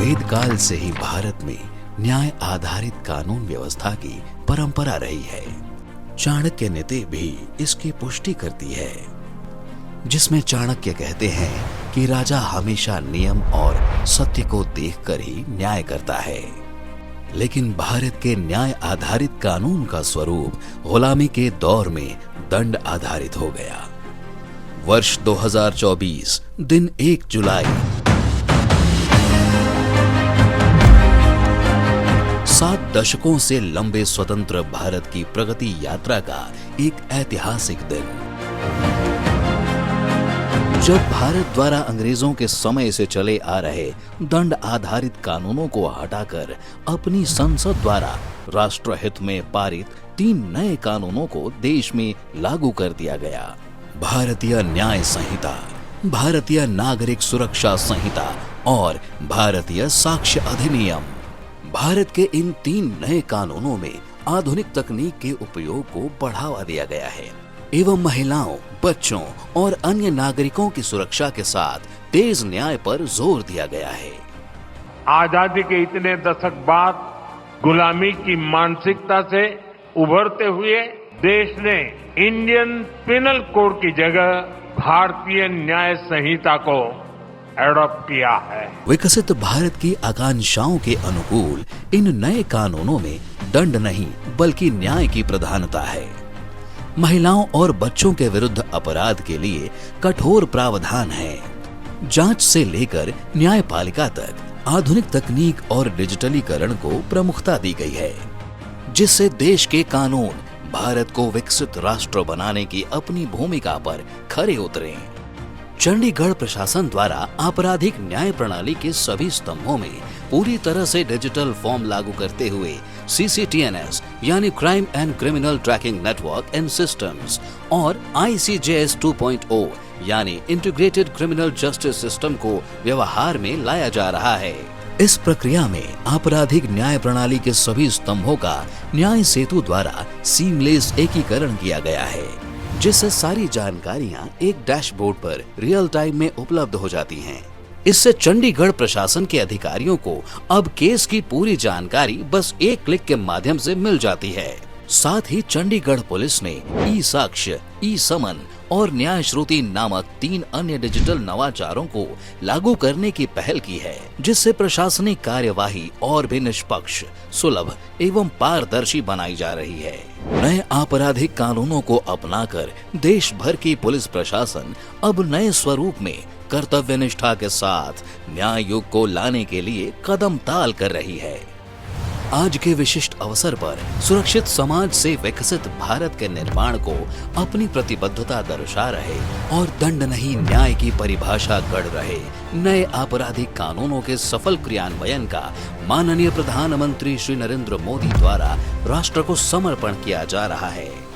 वेद काल से ही भारत में न्याय आधारित कानून व्यवस्था की परंपरा रही है। चाणक्य नीति भी इसकी पुष्टि करती है, जिसमें चाणक्य कहते हैं कि राजा हमेशा नियम और सत्य को देखकर ही न्याय करता है। लेकिन भारत के न्याय आधारित कानून का स्वरूप गुलामी के दौर में दंड आधारित हो गया। वर्ष 2024 दिन 1 जुलाई 7 दशकों से लंबे स्वतंत्र भारत की प्रगति यात्रा का एक ऐतिहासिक दिन, जब भारत द्वारा अंग्रेजों के समय से चले आ रहे दंड आधारित कानूनों को हटाकर अपनी संसद द्वारा राष्ट्रहित में पारित 3 नए कानूनों को देश में लागू कर दिया गया। भारतीय न्याय संहिता, भारतीय नागरिक सुरक्षा संहिता और भारतीय साक्ष्य अधिनियम। भारत के इन 3 नए कानूनों में आधुनिक तकनीक के उपयोग को बढ़ावा दिया गया है एवं महिलाओं, बच्चों और अन्य नागरिकों की सुरक्षा के साथ तेज न्याय पर जोर दिया गया है। आजादी के इतने दशक बाद गुलामी की मानसिकता से उभरते हुए देश ने इंडियन पिनल कोड की जगह भारतीय न्याय संहिता को एडॉप्ट किया है। विकसित भारत की आकांक्षाओं के अनुकूल इन नए कानूनों में दंड नहीं बल्कि न्याय की प्रधानता है। महिलाओं और बच्चों के विरुद्ध अपराध के लिए कठोर प्रावधान है। जांच से लेकर न्यायपालिका तक आधुनिक तकनीक और डिजिटलीकरण को प्रमुखता दी गई है, जिससे देश के कानून भारत को विकसित राष्ट्र बनाने की अपनी भूमिका पर खरे उतरे। चंडीगढ़ प्रशासन द्वारा आपराधिक न्याय प्रणाली के सभी स्तंभों में पूरी तरह से डिजिटल फॉर्म लागू करते हुए CCTNS यानी crime and criminal tracking network and systems और ICJS 2.0 यानी इंटीग्रेटेड क्रिमिनल जस्टिस सिस्टम को व्यवहार में लाया जा रहा है। इस प्रक्रिया में आपराधिक न्याय प्रणाली के सभी स्तंभों का न्याय सेतु द्वारा सीमलेस एकीकरण किया गया है, जिससे सारी जानकारियां एक डैशबोर्ड पर रियल टाइम में उपलब्ध हो जाती हैं। इससे चंडीगढ़ प्रशासन के अधिकारियों को अब केस की पूरी जानकारी बस एक क्लिक के माध्यम से मिल जाती है। साथ ही चंडीगढ़ पुलिस ने ई-साक्ष्य, ई-समन और न्याय श्रुति नामक 3 अन्य डिजिटल नवाचारों को लागू करने की पहल की है, जिससे प्रशासनिक कार्यवाही और भी निष्पक्ष, सुलभ एवं पारदर्शी बनाई जा रही है। नए आपराधिक कानूनों को अपनाकर देश भर की पुलिस प्रशासन अब नए स्वरूप में कर्तव्य निष्ठा के साथ न्याय युग को लाने के लिए कदम ताल कर रही है। आज के विशिष्ट अवसर पर सुरक्षित समाज से विकसित भारत के निर्माण को अपनी प्रतिबद्धता दर्शा रहे और दंड नहीं न्याय की परिभाषा गढ़ रहे नए आपराधिक कानूनों के सफल क्रियान्वयन का माननीय प्रधानमंत्री श्री नरेंद्र मोदी द्वारा राष्ट्र को समर्पण किया जा रहा है।